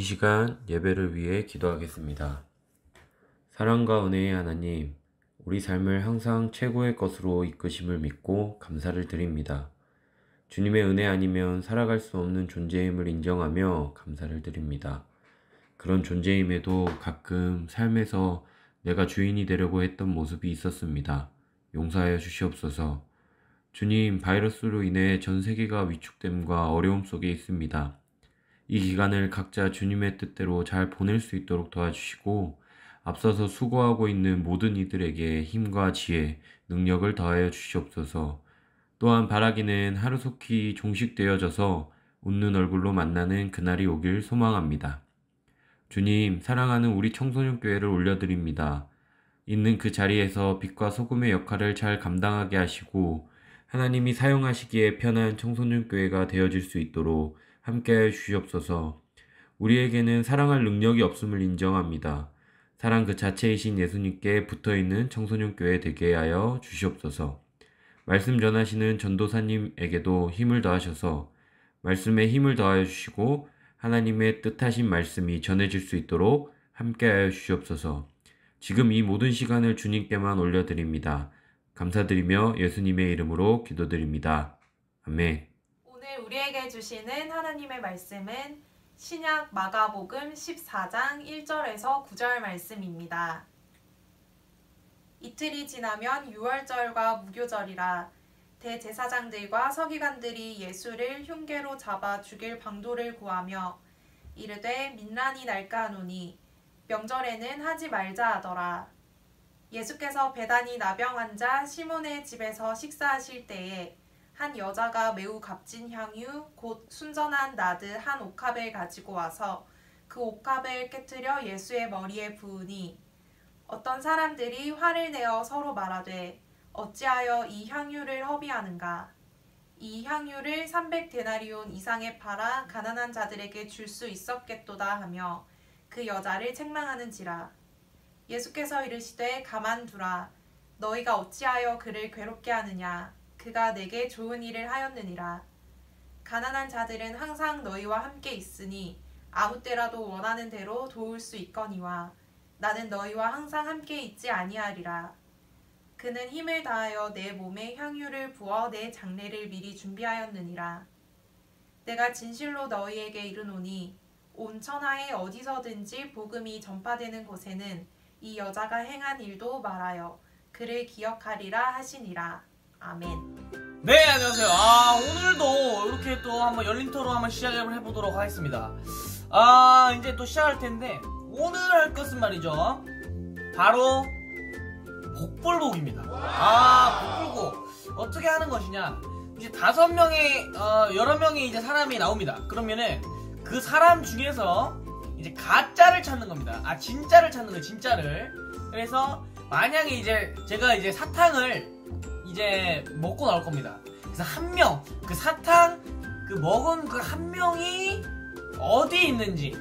시간 예배를 위해 기도하겠습니다. 사랑과 은혜의 하나님, 우리 삶을 항상 최고의 것으로 이끄심을 믿고 감사를 드립니다. 주님의 은혜 아니면 살아갈 수 없는 존재임을 인정하며 감사를 드립니다. 그런 존재임에도 가끔 삶에서 내가 주인이 되려고 했던 모습이 있었습니다. 용서하여 주시옵소서. 주님, 바이러스로 인해 전 세계가 위축됨과 어려움 속에 있습니다. 이 기간을 각자 주님의 뜻대로 잘 보낼 수 있도록 도와주시고 앞서서 수고하고 있는 모든 이들에게 힘과 지혜, 능력을 더하여 주시옵소서. 또한 바라기는 하루속히 종식되어져서 웃는 얼굴로 만나는 그날이 오길 소망합니다. 주님, 사랑하는 우리 청소년교회를 올려드립니다. 있는 그 자리에서 빛과 소금의 역할을 잘 감당하게 하시고 하나님이 사용하시기에 편한 청소년교회가 되어질 수 있도록 함께하여 주시옵소서. 우리에게는 사랑할 능력이 없음을 인정합니다. 사랑 그 자체이신 예수님께 붙어있는 청소년교회 되게 하여 주시옵소서. 말씀 전하시는 전도사님에게도 힘을 더하셔서 말씀에 힘을 더하여 주시고 하나님의 뜻하신 말씀이 전해질 수 있도록 함께하여 주시옵소서. 지금 이 모든 시간을 주님께만 올려드립니다. 감사드리며 예수님의 이름으로 기도드립니다. 아멘. 오늘 우리에게 주시는 하나님의 말씀은 신약 마가복음 14장 1절에서 9절 말씀입니다. 이틀이 지나면 유월절과 무교절이라. 대제사장들과 서기관들이 예수를 흉계로 잡아 죽일 방도를 구하며 이르되 민란이 날까 하노니 명절에는 하지 말자 하더라. 예수께서 베다니 나병 환자 시몬의 집에서 식사하실 때에 한 여자가 매우 값진 향유 곧 순전한 나드 한 옥합을 가지고 와서 그 옥합을 깨트려 예수의 머리에 부으니 어떤 사람들이 화를 내어 서로 말하되 어찌하여 이 향유를 허비하는가. 이 향유를 300데나리온 이상에 팔아 가난한 자들에게 줄 수 있었겠도다 하며 그 여자를 책망하는지라. 예수께서 이르시되 가만두라. 너희가 어찌하여 그를 괴롭게 하느냐. 그가 내게 좋은 일을 하였느니라. 가난한 자들은 항상 너희와 함께 있으니 아무 때라도 원하는 대로 도울 수 있거니와 나는 너희와 항상 함께 있지 아니하리라. 그는 힘을 다하여 내 몸에 향유를 부어 내 장례를 미리 준비하였느니라. 내가 진실로 너희에게 이르노니 온 천하에 어디서든지 복음이 전파되는 곳에는 이 여자가 행한 일도 말하여 그를 기억하리라 하시니라. 아멘. 네, 안녕하세요. 오늘도 이렇게 또 한번 열린 토론 한번 시작을 해보도록 하겠습니다. 이제 또 시작할 텐데 오늘 할 것은 말이죠, 바로 복불복입니다. 복불복 어떻게 하는 것이냐, 이제 5명의 여러 명의 이제 사람이 나옵니다. 그러면은 그 사람 중에서 이제 가짜를 찾는 겁니다. 진짜를 찾는 거예요, 진짜를. 그래서 만약에 이제 제가 이제 사탕을 이제 먹고 나올 겁니다. 그래서 한 명, 그 사탕 그 먹은 그 한 명이 어디에 있는지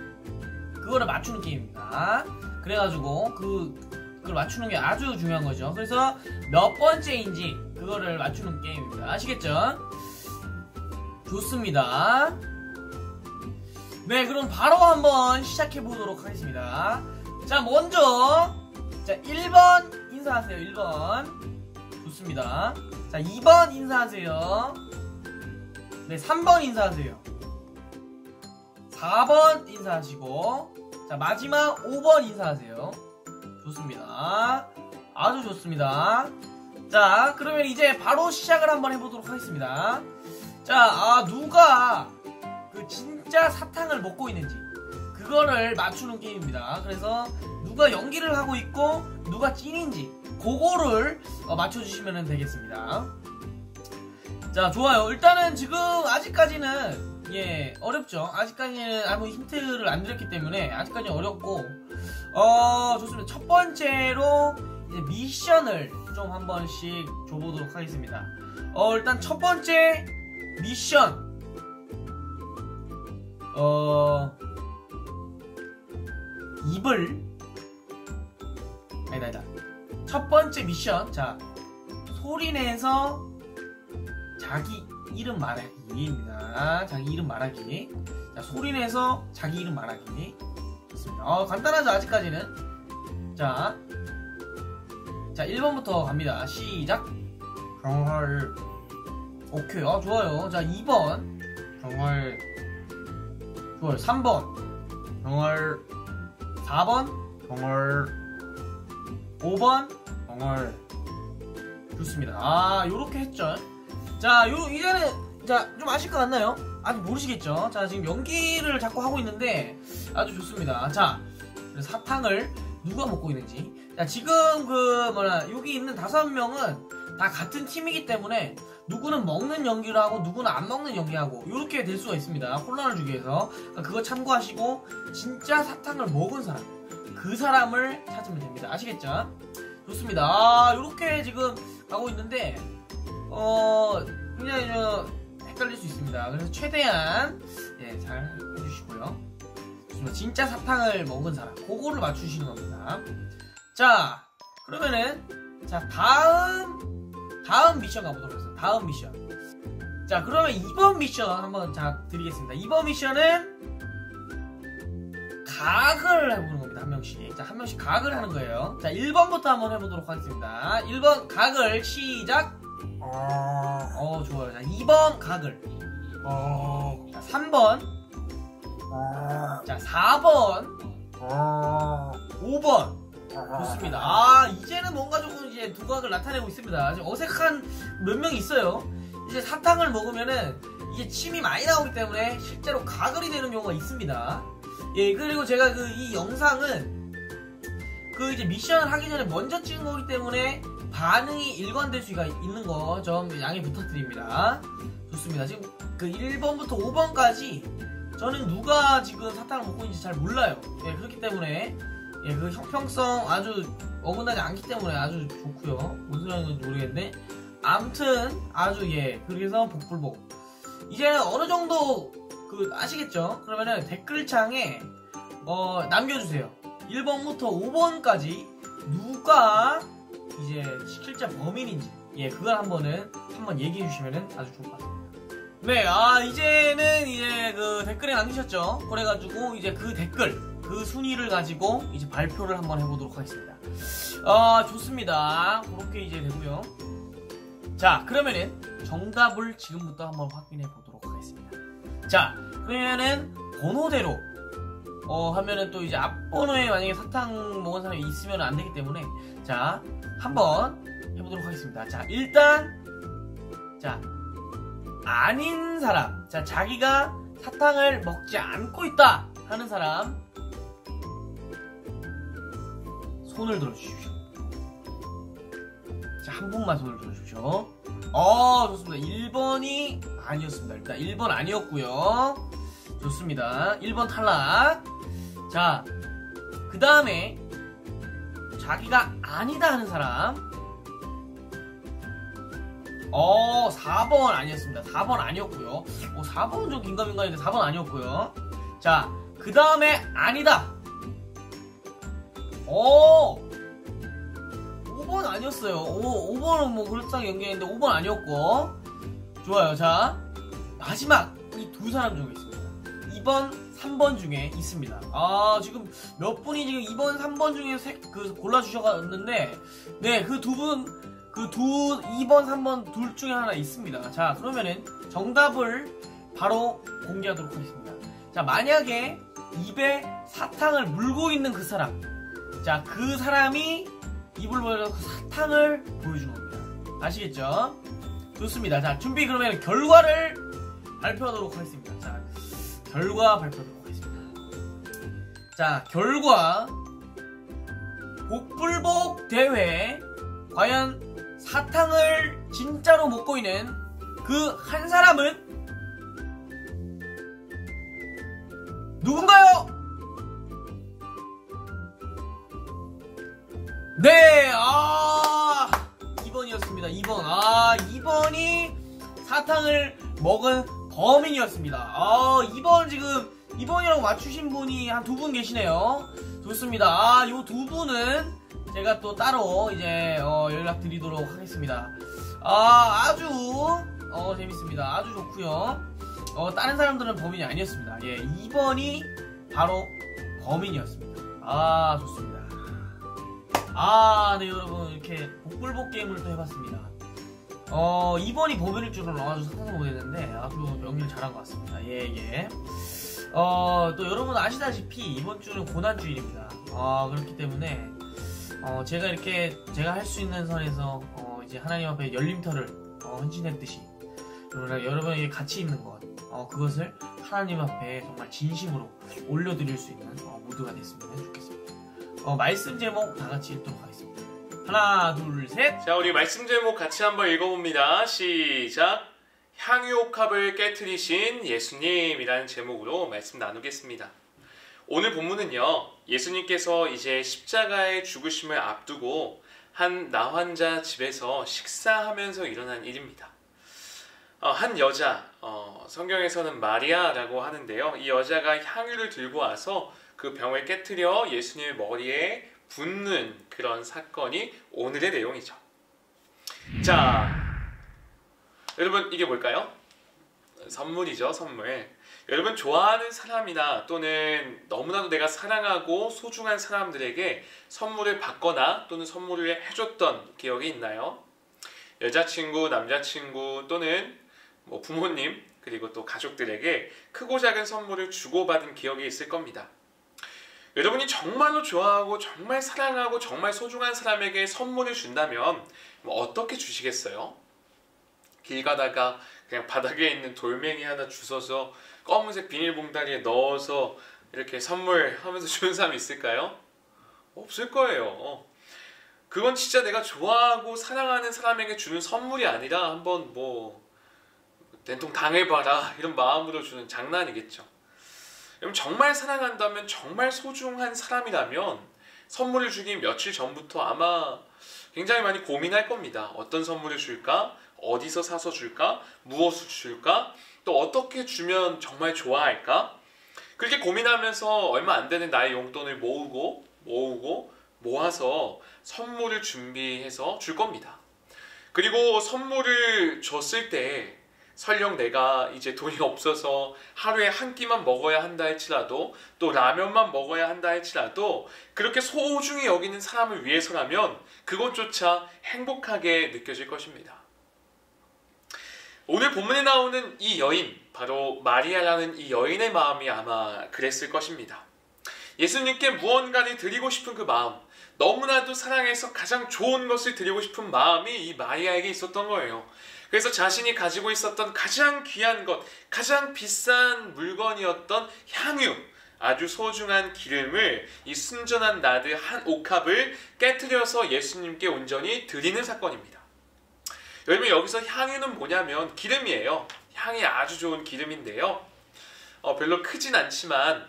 그거를 맞추는 게임입니다. 그래가지고 그걸 맞추는 게 아주 중요한 거죠. 그래서 몇 번째인지 그거를 맞추는 게임입니다. 아시겠죠? 좋습니다. 네, 그럼 바로 한번 시작해 보도록 하겠습니다. 자, 먼저 1번 인사하세요. 1번. 좋습니다. 자, 2번 인사하세요. 네, 3번 인사하세요. 4번 인사하시고, 자, 마지막 5번 인사하세요. 좋습니다. 아주 좋습니다. 자, 그러면 이제 바로 시작을 한번 해보도록 하겠습니다. 자, 누가 그 진짜 사탕을 먹고 있는지 그거를 맞추는 게임입니다. 그래서 누가 연기를 하고 있고 누가 찐인지 그거를 맞춰주시면 되겠습니다. 자, 좋아요. 일단은 지금 아직까지는 어렵죠. 아직까지는 아무 힌트를 안 드렸기 때문에 아직까지는 어렵고, 좋습니다. 첫 번째로 이제 미션을 좀 한 번씩 줘보도록 하겠습니다. 일단 첫 번째 미션, 아니다. 첫 번째 미션, 자, 소리내서 자기 이름 말하기입니다. 자기 이름 말하기. 자, 소리내서 자기 이름 말하기. 좋습니다. 간단하죠, 아직까지는. 자, 1번부터 갑니다. 시작. 정말 오케이. 좋아요. 자, 2번 정말 좋아요. 3번 정말, 4번 정말, 5번 정말. 좋습니다. 요렇게 했죠. 자, 이제는 좀 아실 것 같나요? 아직 모르시겠죠? 자, 지금 연기를 자꾸 하고 있는데 아주 좋습니다. 자, 사탕을 누가 먹고 있는지. 자, 지금 여기 있는 5명은 다 같은 팀이기 때문에 누구는 먹는 연기를 하고 누구는 안 먹는 연기하고 이렇게 될 수가 있습니다. 혼란을 주기 위해서. 그러니까 그거 참고하시고 진짜 사탕을 먹은 사람, 그 사람을 찾으면 됩니다. 아시겠죠? 좋습니다. 이렇게 지금 가고 있는데 굉장히 헷갈릴 수 있습니다. 그래서 최대한 잘 해주시고요. 좋습니다. 진짜 사탕을 먹은 사람, 그거를 맞추시는 겁니다. 자, 그러면은 다음 미션 가보도록 하겠습니다. 다음 미션. 자, 그러면 2번 미션 한번 드리겠습니다. 2번 미션은 각을 해보는 겁니다. 한 명씩. 자, 한 명씩 각을 하는 거예요. 자, 1번부터 한번 해보도록 하겠습니다. 1번 각을 시작. 좋아요. 자, 2번 각을. 자, 3번. 자, 4번. 5번. 좋습니다. 이제는 뭔가 조금 이제 두각을 나타내고 있습니다. 지금 어색한 몇 명이 있어요. 이제 사탕을 먹으면은 이게 침이 많이 나오기 때문에 실제로 가글이 되는 경우가 있습니다. 그리고 제가 이 영상은 이제 미션을 하기 전에 먼저 찍은 거기 때문에 반응이 일관될 수가 있는 거 좀 양해 부탁드립니다. 좋습니다. 지금 1번부터 5번까지 저는 누가 지금 사탕을 먹고 있는지 잘 몰라요. 그렇기 때문에 그 형평성 아주 어긋나지 않기 때문에 아주 좋고요. 무슨 소리 하는 건지 모르겠는데 암튼 아주 그래서 복불복. 이제 어느 정도 아시겠죠? 그러면은 댓글창에 남겨주세요. 1번부터 5번까지 누가 이제 시킬자 범인인지 그걸 한번 얘기해 주시면은 아주 좋을 것 같습니다. 네, 이제는 이제 댓글에 남기셨죠? 그래가지고 이제 그 댓글, 그 순위를 가지고 이제 발표를 한번 해보도록 하겠습니다. 좋습니다. 그렇게 이제 되고요. 자, 그러면은 정답을 지금부터 한번 확인해 보도록 하겠습니다. 자, 그러면은 번호대로 하면은 또 이제 앞번호에 만약에 사탕 먹은 사람이 있으면 안 되기 때문에 자, 한번 해보도록 하겠습니다. 자, 일단 아닌 사람, 자기가 사탕을 먹지 않고 있다 하는 사람 손을 들어주십시오. 자, 한 분만 손을 들어주십시오. 좋습니다. 1번이 아니었습니다. 일단 1번 아니었고요. 좋습니다. 1번 탈락. 자, 그 다음에 자기가 아니다 하는 사람 4번 아니었습니다. 4번 아니었고요. 4번은 좀 긴가민가인데 4번 아니었고요. 자, 그 다음에 아니다. 5번 아니었어요. 5번은 뭐 그렇다고 연기했는데 5번 아니었고. 좋아요. 자, 마지막 이 두 사람 중에 있습니다. 2번, 3번 중에 있습니다. 지금 몇 분이 지금 2번, 3번 중에 골라주셔갔는데, 네, 그 두 분, 2번, 3번 둘 중에 하나 있습니다. 자, 그러면은 정답을 바로 공개하도록 하겠습니다. 자, 만약에 입에 사탕을 물고 있는 그 사람, 자, 그 사람이 입을 벌려서 그 사탕을 보여준 겁니다. 아시겠죠? 좋습니다. 자, 준비. 그러면 결과를 발표하도록 하겠습니다. 자, 결과 발표하도록 하겠습니다. 자, 결과 복불복 대회 과연 사탕을 진짜로 먹고 있는 그 한 사람은 누군가요? 네, 2번이었습니다. 2번. 2번이 사탕을 먹은 범인이었습니다. 2번 지금 2번이라고 맞추신 분이 한 2분 계시네요. 좋습니다. 요 2분은 제가 또 따로 이제 연락드리도록 하겠습니다. 아주 재밌습니다. 아주 좋고요. 다른 사람들은 범인이 아니었습니다. 예, 2번이 바로 범인이었습니다. 아, 좋습니다. 아, 네, 여러분, 이렇게 복불복 게임을 또 해봤습니다. 2번이 범인일 줄은 아주 상상 못했는데, 아주 연기를 잘한 것 같습니다. 예, 예. 또 여러분 아시다시피 이번 주는 고난주일입니다. 그렇기 때문에, 제가 할 수 있는 선에서, 이제 하나님 앞에 열림터를, 헌신했듯이, 여러분에게 가치 있는 것, 그것을 하나님 앞에 정말 진심으로 올려드릴 수 있는, 무드가 됐으면 좋겠습니다. 말씀 제목 다 같이 읽도록 하겠습니다. 하나, 둘, 셋. 자, 우리 말씀 제목 같이 한번 읽어봅니다. 시작. 향유옥합을 깨트리신 예수님이라는 제목으로 말씀 나누겠습니다. 오늘 본문은요, 예수님께서 이제 십자가의 죽으심을 앞두고 한 나환자 집에서 식사하면서 일어난 일입니다. 한 여자, 성경에서는 마리아라고 하는데요. 이 여자가 향유를 들고 와서 그 병을 깨트려 예수님의 머리에 붓는 그런 사건이 오늘의 내용이죠. 자, 여러분 이게 뭘까요? 선물이죠, 선물. 여러분 좋아하는 사람이나 또는 너무나도 내가 사랑하고 소중한 사람들에게 선물을 받거나 또는 선물을 해줬던 기억이 있나요? 여자친구, 남자친구 또는 뭐 부모님 그리고 또 가족들에게 크고 작은 선물을 주고받은 기억이 있을 겁니다. 여러분이 정말로 좋아하고 정말 사랑하고 정말 소중한 사람에게 선물을 준다면 어떻게 주시겠어요? 길 가다가 그냥 바닥에 있는 돌멩이 하나 주워서 검은색 비닐봉다리에 넣어서 이렇게 선물하면서 주는 사람이 있을까요? 없을 거예요. 그건 진짜 내가 좋아하고 사랑하는 사람에게 주는 선물이 아니라 한번 된통 당해봐라 이런 마음으로 주는 장난이겠죠. 여러분 정말 사랑한다면 정말 소중한 사람이라면 선물을 주기 며칠 전부터 아마 굉장히 많이 고민할 겁니다. 어떤 선물을 줄까? 어디서 사서 줄까? 무엇을 줄까? 또 어떻게 주면 정말 좋아할까? 그렇게 고민하면서 얼마 안 되는 나의 용돈을 모아서 선물을 준비해서 줄 겁니다. 그리고 선물을 줬을 때 설령 내가 이제 돈이 없어서 하루에 한 끼만 먹어야 한다 할지라도 또 라면만 먹어야 한다 할지라도 그렇게 소중히 여기는 사람을 위해서라면 그것조차 행복하게 느껴질 것입니다. 오늘 본문에 나오는 이 여인, 바로 마리아라는 이 여인의 마음이 아마 그랬을 것입니다. 예수님께 무언가를 드리고 싶은 그 마음, 너무나도 사랑해서 가장 좋은 것을 드리고 싶은 마음이 이 마리아에게 있었던 거예요. 그래서 자신이 가지고 있었던 가장 귀한 것, 가장 비싼 물건이었던 향유, 아주 소중한 기름을 이 순전한 나드 한 옥합을 깨트려서 예수님께 온전히 드리는 사건입니다. 여러분 여기서 향유는 뭐냐면 기름이에요. 향이 아주 좋은 기름인데요. 별로 크진 않지만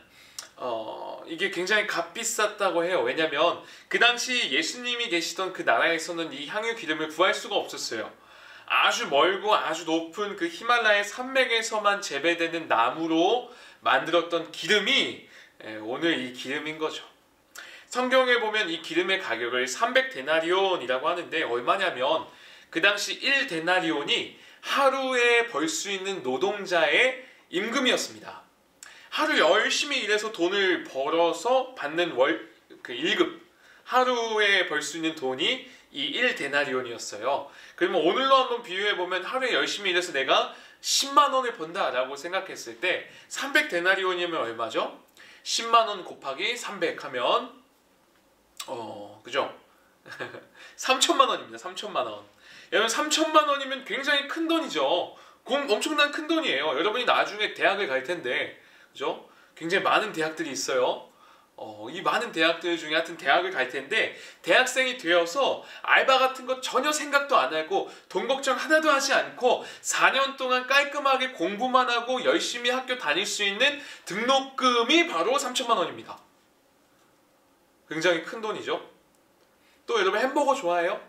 이게 굉장히 값비쌌다고 해요. 왜냐면 그 당시 예수님이 계시던 그 나라에서는 이 향유 기름을 구할 수가 없었어요. 아주 멀고 아주 높은 그 히말라야 산맥에서만 재배되는 나무로 만들었던 기름이 오늘 이 기름인 거죠. 성경에 보면 이 기름의 가격을 300데나리온이라고 하는데 얼마냐면 그 당시 1데나리온이 하루에 벌 수 있는 노동자의 임금이었습니다. 하루 열심히 일해서 돈을 벌어서 받는 그 1급, 하루에 벌 수 있는 돈이 이 1데나리온이었어요. 그러면 오늘로 한번 비유해보면 하루에 열심히 일해서 내가 10만 원을 번다라고 생각했을 때 300데나리온이면 얼마죠? 10만 원 곱하기 300 하면 그죠? 3천만 원입니다. 3천만 원. 여러분 3천만 원이면 굉장히 큰 돈이죠. 엄청난 큰 돈이에요. 여러분이 나중에 대학을 갈 텐데 그죠? 굉장히 많은 대학들이 있어요. 이 많은 대학들 중에 하여튼 대학을 갈 텐데 대학생이 되어서 알바 같은 거 전혀 생각도 안 하고 돈 걱정 하나도 하지 않고 4년 동안 깔끔하게 공부만 하고 열심히 학교 다닐 수 있는 등록금이 바로 3천만 원입니다. 굉장히 큰 돈이죠. 또 여러분 햄버거 좋아해요?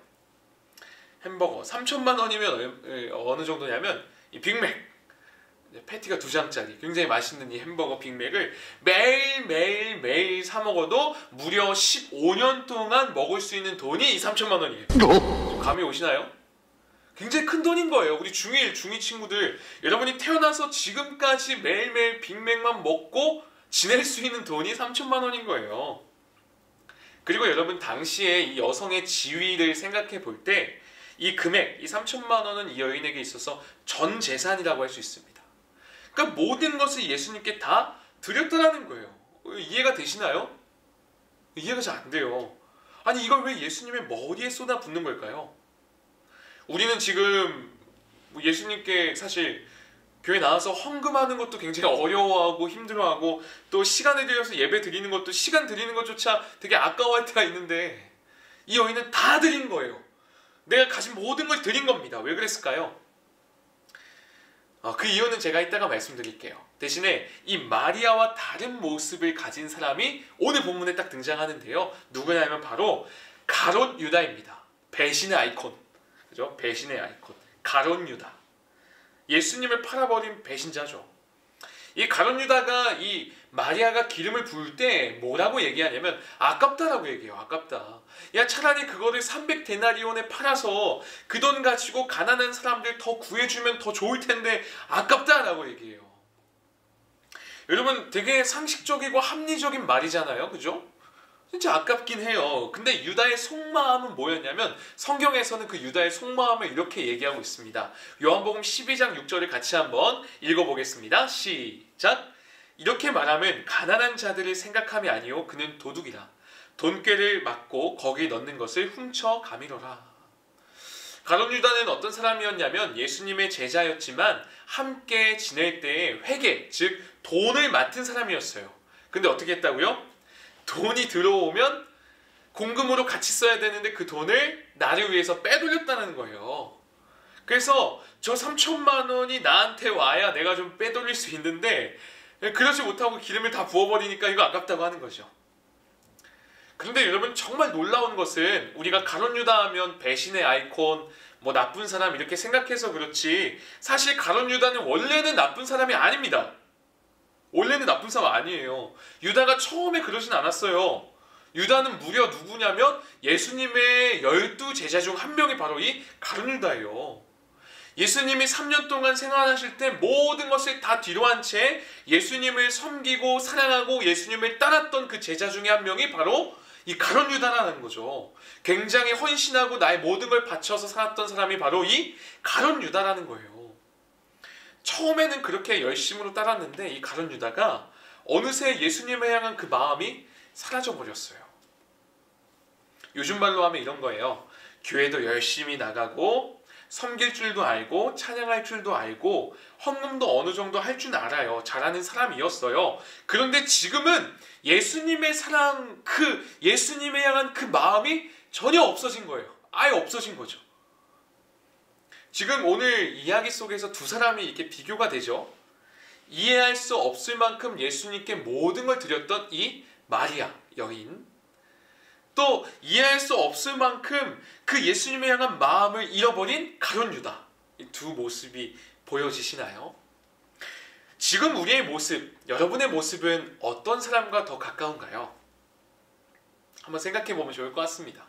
햄버거 3천만 원이면 어느 정도냐면 이 빅맥 패티가 2장짜리 굉장히 맛있는 이 햄버거 빅맥을 매일 사 먹어도 무려 15년 동안 먹을 수 있는 돈이 이 3천만 원이에요. 감이 오시나요? 굉장히 큰 돈인 거예요. 우리 중1, 중2 친구들, 여러분이 태어나서 지금까지 매일매일 빅맥만 먹고 지낼 수 있는 돈이 3천만 원인 거예요. 그리고 여러분 당시에 이 여성의 지위를 생각해 볼 때 이 금액, 이 3천만 원은 이 여인에게 있어서 전 재산이라고 할 수 있습니다. 그러니까 모든 것을 예수님께 다 드렸다라는 거예요. 이해가 되시나요? 이해가 잘 안 돼요. 아니 이걸 왜 예수님의 머리에 쏟아붓는 걸까요? 우리는 지금 예수님께 사실 교회 나와서 헌금하는 것도 굉장히 어려워하고 힘들어하고 또 시간을 들여서 예배 드리는 것도 시간 드리는 것조차 되게 아까워할 때가 있는데 이 여인은 다 드린 거예요. 내가 가진 모든 걸 드린 겁니다. 왜 그랬을까요? 그 이유는 제가 이따가 말씀드릴게요. 대신에 이 마리아와 다른 모습을 가진 사람이 오늘 본문에 딱 등장하는데요. 누구냐면 바로 가롯 유다입니다. 배신의 아이콘. 그죠? 배신의 아이콘. 가롯 유다. 예수님을 팔아버린 배신자죠. 이 가롯 유다가 이 마리아가 기름을 부을 때 뭐라고 얘기하냐면 아깝다라고 얘기해요. 아깝다. 야 차라리 그거를 300데나리온에 팔아서 그 돈 가지고 가난한 사람들 더 구해주면 더 좋을 텐데 아깝다라고 얘기해요. 여러분 되게 상식적이고 합리적인 말이잖아요. 그죠? 진짜 아깝긴 해요. 근데 유다의 속마음은 뭐였냐면 성경에서는 그 유다의 속마음을 이렇게 얘기하고 있습니다. 요한복음 12장 6절을 같이 한번 읽어보겠습니다. 시작! 이렇게 말하면 가난한 자들을 생각함이 아니요 그는 도둑이라. 돈꾀를 맞고 거기에 넣는 것을 훔쳐 가미러라. 가롯 유다는 어떤 사람이었냐면 예수님의 제자였지만 함께 지낼 때의 회계, 즉 돈을 맡은 사람이었어요. 근데 어떻게 했다고요? 돈이 들어오면 공금으로 같이 써야 되는데 그 돈을 나를 위해서 빼돌렸다는 거예요. 그래서 저 3천만 원이 나한테 와야 내가 좀 빼돌릴 수 있는데 그러지 못하고 기름을 다 부어버리니까 이거 아깝다고 하는 거죠. 그런데 여러분 정말 놀라운 것은 우리가 가롯 유다 하면 배신의 아이콘, 뭐 나쁜 사람 이렇게 생각해서 그렇지 사실 가롯 유다는 원래는 나쁜 사람이 아닙니다. 원래는 나쁜 사람 아니에요. 유다가 처음에 그러진 않았어요. 유다는 무려 누구냐면 예수님의 12제자 중 한 명이 바로 이 가롯 유다예요. 예수님이 3년 동안 생활하실 때 모든 것을 다 뒤로한 채 예수님을 섬기고 사랑하고 예수님을 따랐던 그 제자 중에 한 명이 바로 이 가롯 유다라는 거죠. 굉장히 헌신하고 나의 모든 걸 바쳐서 살았던 사람이 바로 이 가롯 유다라는 거예요. 처음에는 그렇게 열심으로 따랐는데 이 가롯 유다가 어느새 예수님을 향한 그 마음이 사라져버렸어요. 요즘 말로 하면 이런 거예요. 교회도 열심히 나가고 섬길 줄도 알고 찬양할 줄도 알고 헌금도 어느 정도 할 줄 알아요. 잘하는 사람이었어요. 그런데 지금은 예수님의 사랑, 예수님에 향한 그 마음이 전혀 없어진 거예요. 아예 없어진 거죠. 지금 오늘 이야기 속에서 두 사람이 이렇게 비교가 되죠. 이해할 수 없을 만큼 예수님께 모든 걸 드렸던 이 마리아 여인, 또 이해할 수 없을 만큼 그 예수님에 향한 마음을 잃어버린 가롯 유다. 이 두 모습이 보여지시나요? 지금 우리의 모습, 여러분의 모습은 어떤 사람과 더 가까운가요? 한번 생각해 보면 좋을 것 같습니다.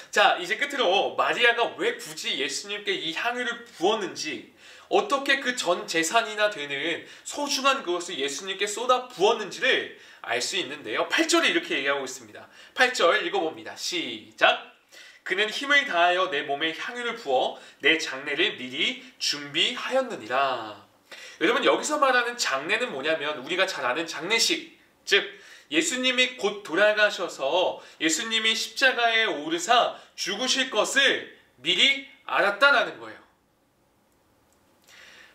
자, 이제 끝으로 마리아가 왜 굳이 예수님께 이 향유를 부었는지, 어떻게 그 전 재산이나 되는 소중한 그것을 예수님께 쏟아 부었는지를 알 수 있는데요. 8절에 이렇게 얘기하고 있습니다. 8절 읽어봅니다. 시작! 그는 힘을 다하여 내 몸에 향유를 부어 내 장례를 미리 준비하였느니라. 여러분 여기서 말하는 장례는 뭐냐면 우리가 잘 아는 장례식, 즉 예수님이 곧 돌아가셔서 예수님이 십자가에 오르사 죽으실 것을 미리 알았다라는 거예요.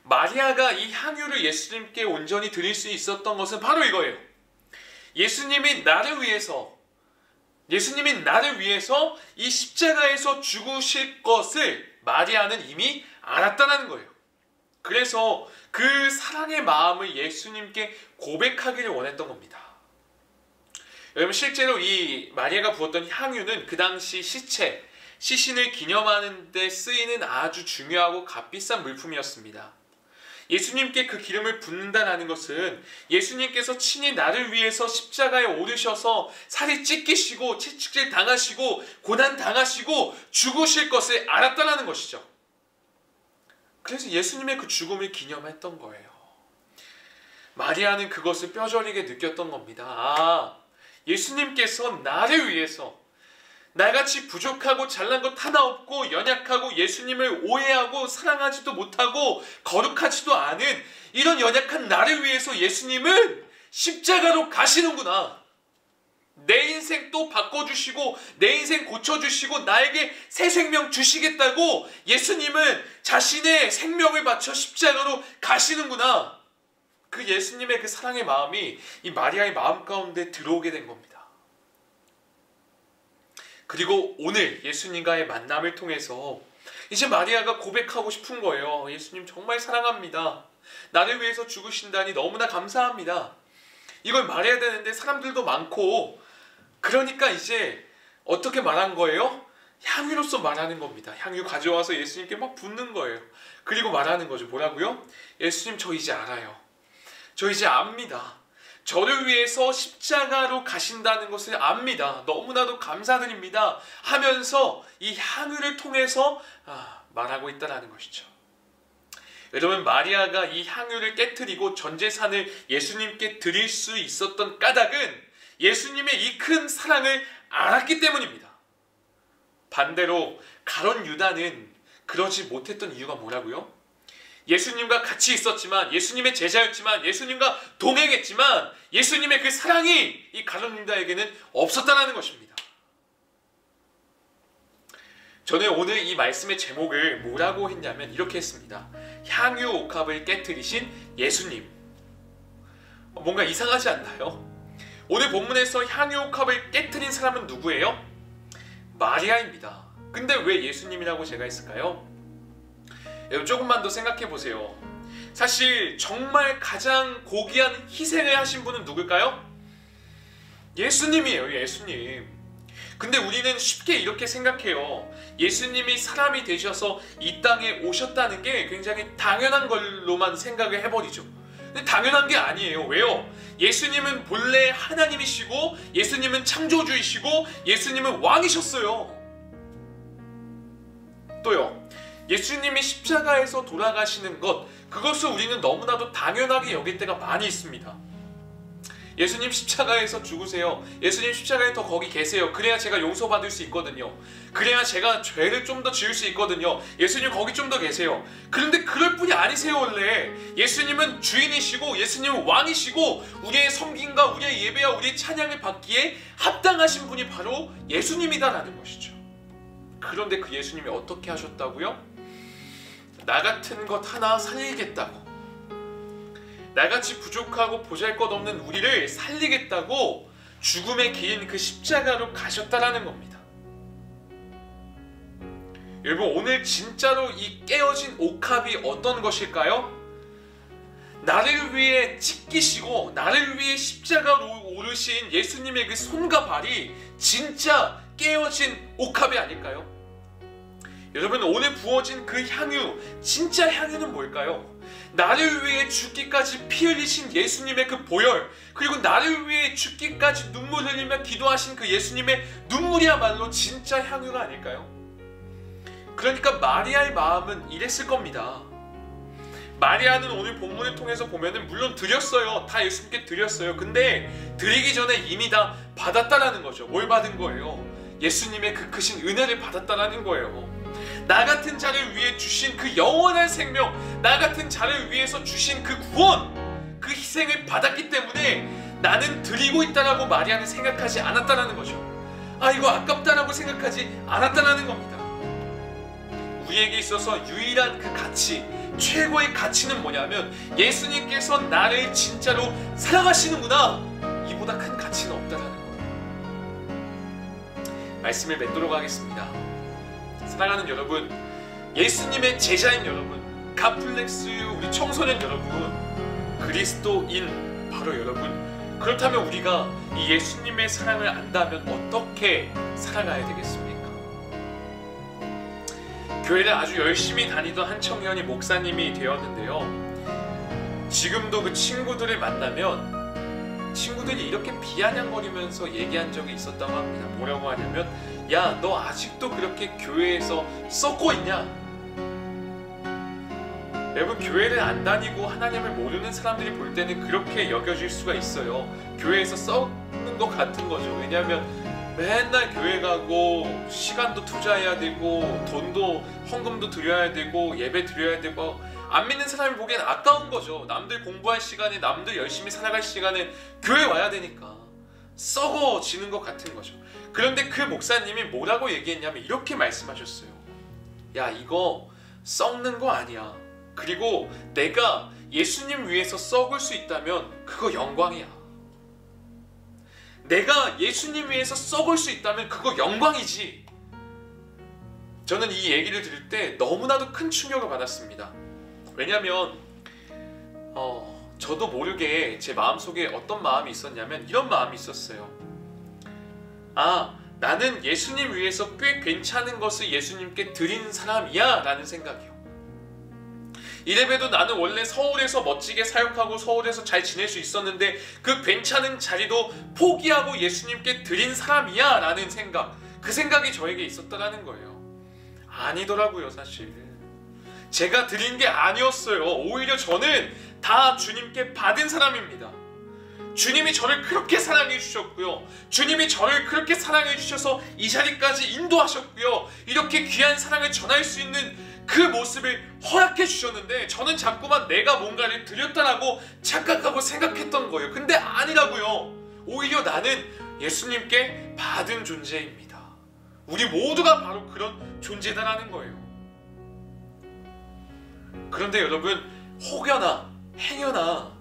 마리아가 이 향유를 예수님께 온전히 드릴 수 있었던 것은 바로 이거예요. 예수님이 나를 위해서 이 십자가에서 죽으실 것을 마리아는 이미 알았다는 거예요. 그래서 그 사랑의 마음을 예수님께 고백하기를 원했던 겁니다. 여러분 실제로 이 마리아가 부었던 향유는 그 당시 시신을 기념하는 데 쓰이는 아주 중요하고 값비싼 물품이었습니다. 예수님께 그 기름을 붓는다는 것은 예수님께서 친히 나를 위해서 십자가에 오르셔서 살이 찢기시고 채찍질 당하시고 고난 당하시고 죽으실 것을 알았다는 것이죠. 그래서 예수님의 그 죽음을 기념했던 거예요. 마리아는 그것을 뼈저리게 느꼈던 겁니다. 아, 예수님께서 나를 위해서, 나같이 부족하고 잘난 것 하나 없고 연약하고 예수님을 오해하고 사랑하지도 못하고 거룩하지도 않은 이런 연약한 나를 위해서 예수님은 십자가로 가시는구나. 내 인생 또 바꿔주시고 내 인생 고쳐주시고 나에게 새 생명 주시겠다고 예수님은 자신의 생명을 바쳐 십자가로 가시는구나. 그 예수님의 그 사랑의 마음이 이 마리아의 마음 가운데 들어오게 된 겁니다. 그리고 오늘 예수님과의 만남을 통해서 이제 마리아가 고백하고 싶은 거예요. 예수님 정말 사랑합니다. 나를 위해서 죽으신다니 너무나 감사합니다. 이걸 말해야 되는데 사람들도 많고, 그러니까 이제 어떻게 말한 거예요? 향유로서 말하는 겁니다. 향유 가져와서 예수님께 막 붓는 거예요. 그리고 말하는 거죠. 뭐라고요? 예수님 저 이제 알아요. 저 이제 압니다. 저를 위해서 십자가로 가신다는 것을 압니다. 너무나도 감사드립니다. 하면서 이 향유를 통해서 말하고 있다는 것이죠. 여러분, 마리아가 이 향유를 깨트리고 전 재산을 예수님께 드릴 수 있었던 까닭은 예수님의 이 큰 사랑을 알았기 때문입니다. 반대로 가룟 유다는 그러지 못했던 이유가 뭐라고요? 예수님과 같이 있었지만, 예수님의 제자였지만, 예수님과 동행했지만 예수님의 그 사랑이 이 가룟 유다에게는 없었다는 것입니다. 저는 오늘 이 말씀의 제목을 뭐라고 했냐면 이렇게 했습니다. 향유 옥합을 깨트리신 예수님. 뭔가 이상하지 않나요? 오늘 본문에서 향유 옥합을 깨트린 사람은 누구예요? 마리아입니다. 근데 왜 예수님이라고 제가 했을까요? 여러분, 조금만 더 생각해 보세요. 사실 정말 가장 고귀한 희생을 하신 분은 누굴까요? 예수님이에요. 예수님. 근데 우리는 쉽게 이렇게 생각해요. 예수님이 사람이 되셔서 이 땅에 오셨다는 게 굉장히 당연한 걸로만 생각을 해버리죠. 근데 당연한 게 아니에요. 왜요? 예수님은 본래 하나님이시고, 예수님은 창조주이시고, 예수님은 왕이셨어요. 또요, 예수님이 십자가에서 돌아가시는 것, 그것을 우리는 너무나도 당연하게 여길 때가 많이 있습니다. 예수님 십자가에서 죽으세요. 예수님 십자가에 더 거기 계세요. 그래야 제가 용서받을 수 있거든요. 그래야 제가 죄를 좀 더 지을 수 있거든요. 예수님 거기 좀 더 계세요. 그런데 그럴 뿐이 아니세요. 원래 예수님은 주인이시고 예수님은 왕이시고 우리의 섬김과 우리의 예배와 우리의 찬양을 받기에 합당하신 분이 바로 예수님이다라는 것이죠. 그런데 그 예수님이 어떻게 하셨다고요? 나 같은 것 하나 살리겠다고, 나같이 부족하고 보잘것없는 우리를 살리겠다고 죽음의 긴 그 십자가로 가셨다라는 겁니다. 여러분, 오늘 진짜로 이 깨어진 옥합이 어떤 것일까요? 나를 위해 찢기시고 나를 위해 십자가로 오르신 예수님의 그 손과 발이 진짜 깨어진 옥합이 아닐까요? 여러분, 오늘 부어진 그 향유, 진짜 향유는 뭘까요? 나를 위해 죽기까지 피 흘리신 예수님의 그 보혈, 그리고 나를 위해 죽기까지 눈물 흘리며 기도하신 그 예수님의 눈물이야말로 진짜 향유가 아닐까요? 그러니까 마리아의 마음은 이랬을 겁니다. 마리아는 오늘 본문을 통해서 보면은 물론 드렸어요. 다 예수님께 드렸어요. 근데 드리기 전에 이미 다 받았다라는 거죠. 뭘 받은 거예요? 예수님의 그 크신 은혜를 받았다라는 거예요. 나 같은 자를 위해 주신 그 영원한 생명, 나 같은 자를 위해서 주신 그 구원, 그 희생을 받았기 때문에 나는 드리고 있다라고 마리아는 생각하지 않았다라는 거죠. 아, 이거 아깝다라고 생각하지 않았다라는 겁니다. 우리에게 있어서 유일한 그 가치, 최고의 가치는 뭐냐면 예수님께서 나를 진짜로 사랑하시는구나, 이보다 큰 가치는 없다라는 거예요. 말씀을 맺도록 하겠습니다. 사랑하는 여러분, 예수님의 제자인 여러분, 가플렉스 우리 청소년 여러분, 그리스도인 바로 여러분, 그렇다면 우리가 이 예수님의 사랑을 안다면 어떻게 살아가야 되겠습니까? 교회를 아주 열심히 다니던 한 청년이 목사님이 되었는데요, 지금도 그 친구들을 만나면 친구들이 이렇게 비아냥거리면서 얘기한 적이 있었다고 합니다. 뭐라고 하냐면, 야, 너 아직도 그렇게 교회에서 썩고 있냐? 여러분, 교회를 안 다니고 하나님을 모르는 사람들이 볼 때는 그렇게 여겨질 수가 있어요. 교회에서 썩는 것 같은 거죠. 왜냐하면 맨날 교회 가고 시간도 투자해야 되고 돈도 헌금도 드려야 되고 예배 드려야 되고, 안 믿는 사람이 보기엔 아까운 거죠. 남들 공부할 시간에, 남들 열심히 살아갈 시간에 교회 와야 되니까 썩어지는 것 같은 거죠. 그런데 그 목사님이 뭐라고 얘기했냐면 이렇게 말씀하셨어요. 야, 이거 썩는 거 아니야. 그리고 내가 예수님 위해서 썩을 수 있다면 그거 영광이야. 내가 예수님 위해서 썩을 수 있다면 그거 영광이지. 저는 이 얘기를 들을 때 너무나도 큰 충격을 받았습니다. 왜냐면 저도 모르게 제 마음속에 어떤 마음이 있었냐면 이런 마음이 있었어요. 아, 나는 예수님 위해서 꽤 괜찮은 것을 예수님께 드린 사람이야 라는 생각이요. 이래봬도 나는 원래 서울에서 멋지게 사역하고 서울에서 잘 지낼 수 있었는데 그 괜찮은 자리도 포기하고 예수님께 드린 사람이야 라는 생각, 그 생각이 저에게 있었다라는 거예요. 아니더라고요. 사실 제가 드린 게 아니었어요. 오히려 저는 다 주님께 받은 사람입니다. 주님이 저를 그렇게 사랑해 주셨고요, 주님이 저를 그렇게 사랑해 주셔서 이 자리까지 인도하셨고요, 이렇게 귀한 사랑을 전할 수 있는 그 모습을 허락해 주셨는데 저는 자꾸만 내가 뭔가를 드렸다라고 착각하고 생각했던 거예요. 근데 아니라고요. 오히려 나는 예수님께 받은 존재입니다. 우리 모두가 바로 그런 존재다라는 거예요. 그런데 여러분, 혹여나 행여나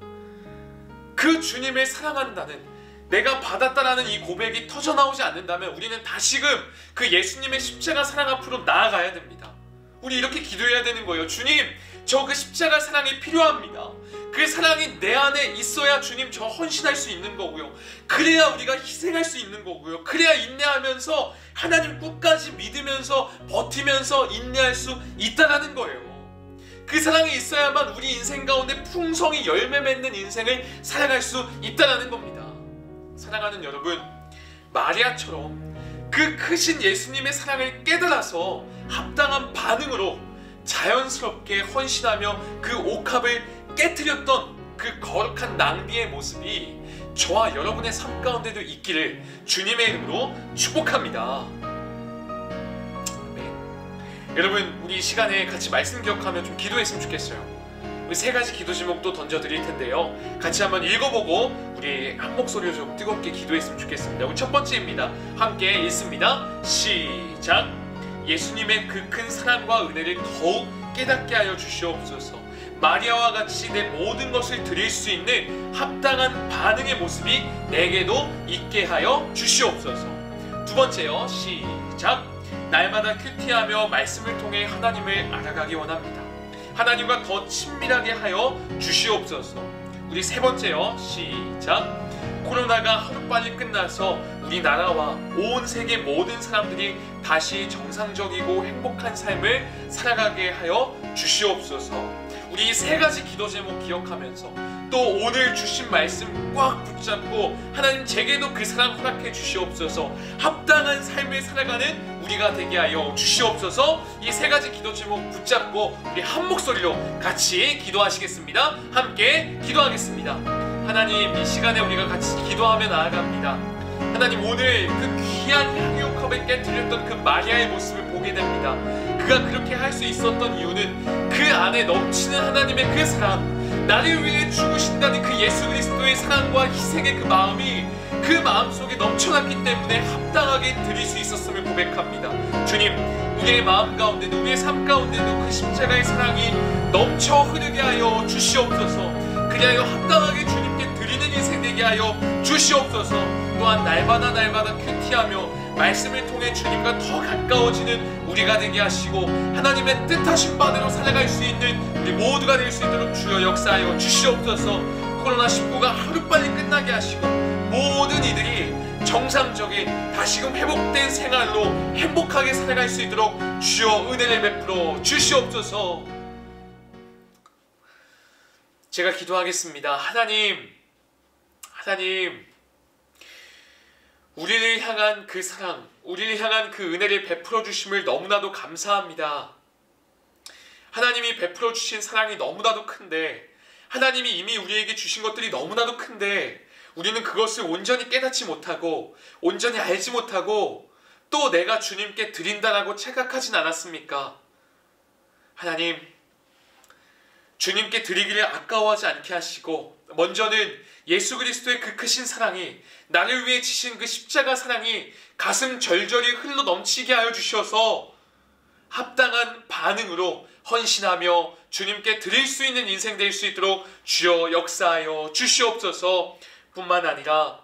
그 주님을 사랑한다는, 내가 받았다라는 이 고백이 터져나오지 않는다면 우리는 다시금 그 예수님의 십자가 사랑 앞으로 나아가야 됩니다. 우리 이렇게 기도해야 되는 거예요. 주님, 저 그 십자가 사랑이 필요합니다. 그 사랑이 내 안에 있어야 주님 저 헌신할 수 있는 거고요, 그래야 우리가 희생할 수 있는 거고요, 그래야 인내하면서 하나님 끝까지 믿으면서 버티면서 인내할 수 있다라는 거예요. 그 사랑이 있어야만 우리 인생 가운데 풍성히 열매 맺는 인생을 살아갈 수 있다는 겁니다. 사랑하는 여러분, 마리아처럼 그 크신 예수님의 사랑을 깨달아서 합당한 반응으로 자연스럽게 헌신하며 그 옥합을 깨트렸던 그 거룩한 낭비의 모습이 저와 여러분의 삶 가운데도 있기를 주님의 이름으로 축복합니다. 여러분, 우리 이 시간에 같이 말씀 기억하며 좀 기도했으면 좋겠어요. 우리 세 가지 기도 제목도 던져드릴 텐데요, 같이 한번 읽어보고 우리 한 목소리로 좀 뜨겁게 기도했으면 좋겠습니다. 우리 첫 번째입니다. 함께 읽습니다. 시작. 예수님의 그 큰 사랑과 은혜를 더욱 깨닫게 하여 주시옵소서. 마리아와 같이 내 모든 것을 드릴 수 있는 합당한 반응의 모습이 내게도 있게 하여 주시옵소서. 두 번째요. 시작. 날마다 큐티하며 말씀을 통해 하나님을 알아가기 원합니다. 하나님과 더 친밀하게 하여 주시옵소서. 우리 세 번째요. 시작. 코로나가 하루빨리 끝나서 우리나라와 온 세계 모든 사람들이 다시 정상적이고 행복한 삶을 살아가게 하여 주시옵소서. 우리 세 가지 기도 제목 기억하면서 또 오늘 주신 말씀 꽉 붙잡고 하나님, 제게도 그 사랑 허락해 주시옵소서. 합당한 삶을 살아가는 우리가 되게 하여 주시옵소서. 이 세 가지 기도 제목 붙잡고 우리 한 목소리로 같이 기도하시겠습니다. 함께 기도하겠습니다. 하나님, 이 시간에 우리가 같이 기도하며 나아갑니다. 하나님, 오늘 그 귀한 향유컵을 깨뜨렸던 그 마리아의 모습을 보게 됩니다. 그가 그렇게 할 수 있었던 이유는 그 안에 넘치는 하나님의 그 사랑, 나를 위해 죽으신다는 그 예수 그리스도의 사랑과 희생의 그 마음이 그 마음속에 넘쳐났기 때문에 합당하게 드릴 수 있었음을 고백합니다. 주님, 우리의 마음 가운데도 우리의 삶 가운데도 그 십자가의 사랑이 넘쳐 흐르게 하여 주시옵소서. 그리하여 합당하게 주님께 드리는 인생 되게 하여 주시옵소서. 또한 날마다 큐티하며 말씀을 통해 주님과 더 가까워지는 우리가 되게 하시고 하나님의 뜻하신 바대로 살아갈 수 있는 우리 모두가 될 수 있도록 주여 역사하여 주시옵소서. 코로나19가 하루빨리 끝나게 하시고 모든 이들이 정상적인 다시금 회복된 생활로 행복하게 살아갈 수 있도록 주여 은혜를 베풀어 주시옵소서. 제가 기도하겠습니다. 하나님, 우리를 향한 그 사랑, 우리를 향한 그 은혜를 베풀어 주심을 너무나도 감사합니다. 하나님이 베풀어 주신 사랑이 너무나도 큰데, 하나님이 이미 우리에게 주신 것들이 너무나도 큰데 우리는 그것을 온전히 깨닫지 못하고 온전히 알지 못하고 또 내가 주님께 드린다라고 생각하진 않았습니까? 하나님, 주님께 드리기를 아까워하지 않게 하시고 먼저는 예수 그리스도의 그 크신 사랑이, 나를 위해 지신 그 십자가 사랑이 가슴 절절히 흘러 넘치게 하여 주셔서 합당한 반응으로 헌신하며 주님께 드릴 수 있는 인생 될 수 있도록 주여 역사하여 주시옵소서. 뿐만 아니라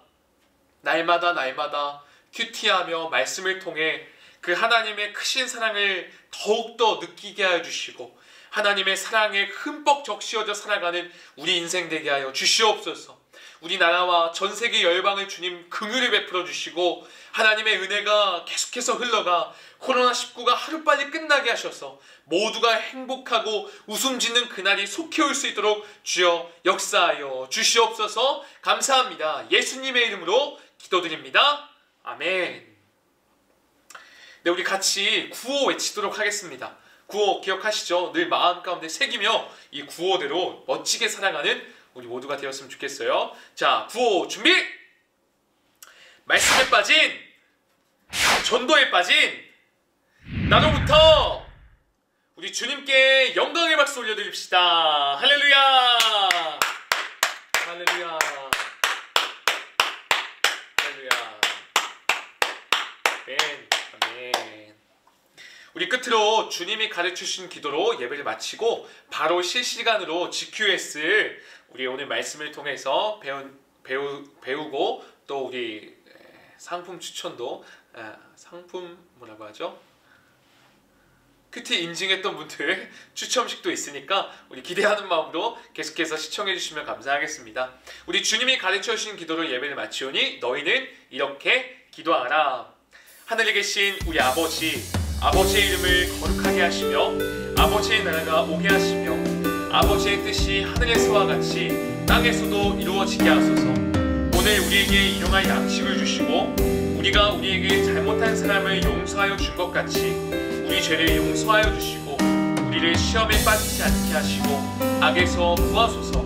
날마다 큐티하며 말씀을 통해 그 하나님의 크신 사랑을 더욱더 느끼게 하여 주시고 하나님의 사랑에 흠뻑 적시어져 살아가는 우리 인생 되게 하여 주시옵소서. 우리나라와 전 세계 열방을 주님 긍휼을 베풀어 주시고 하나님의 은혜가 계속해서 흘러가 코로나19가 하루빨리 끝나게 하셔서 모두가 행복하고 웃음 짓는 그날이 속히 올 수 있도록 주여 역사하여 주시옵소서. 감사합니다. 예수님의 이름으로 기도드립니다. 아멘. 네, 우리 같이 구호 외치도록 하겠습니다. 구호 기억하시죠? 늘 마음 가운데 새기며 이 구호대로 멋지게 살아가는 우리 모두가 되었으면 좋겠어요. 자, 구호 준비! 말씀에 빠진, 전도에 빠진 나로부터 우리 주님께 영광의 박수 올려드립시다. 할렐루야! 할렐루야! 할렐루야! 아멘. 아멘. 우리 끝으로 주님이 가르쳐주신 기도로 예배를 마치고 바로 실시간으로 GQS 우리 오늘 말씀을 통해서 배우고 또 우리 상품 추천도 상품 뭐라고 하죠? 큐티 인증했던 분들 추첨식도 있으니까 우리 기대하는 마음으로 계속해서 시청해 주시면 감사하겠습니다. 우리 주님이 가르쳐 주신 기도로 예배를 마치오니 너희는 이렇게 기도하라. 하늘에 계신 우리 아버지, 아버지의 이름을 거룩하게 하시며 아버지의 나라가 오게 하시며 아버지의 뜻이 하늘에서와 같이 땅에서도 이루어지게 하소서. 오늘 우리에게 일용할 양식을 주시고 우리가 우리에게 잘못한 사람을 용서하여 준 것 같이 우리 죄를 용서하여 주시고 우리를 시험에 빠지지 않게 하시고 악에서 구하소서.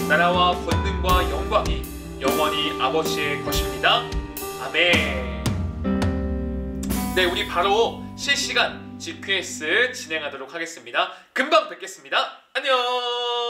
나라와 권능과 영광이 영원히 아버지의 것입니다. 아멘. 네, 우리 바로 실시간 GQS 진행하도록 하겠습니다. 금방 뵙겠습니다. 안녕.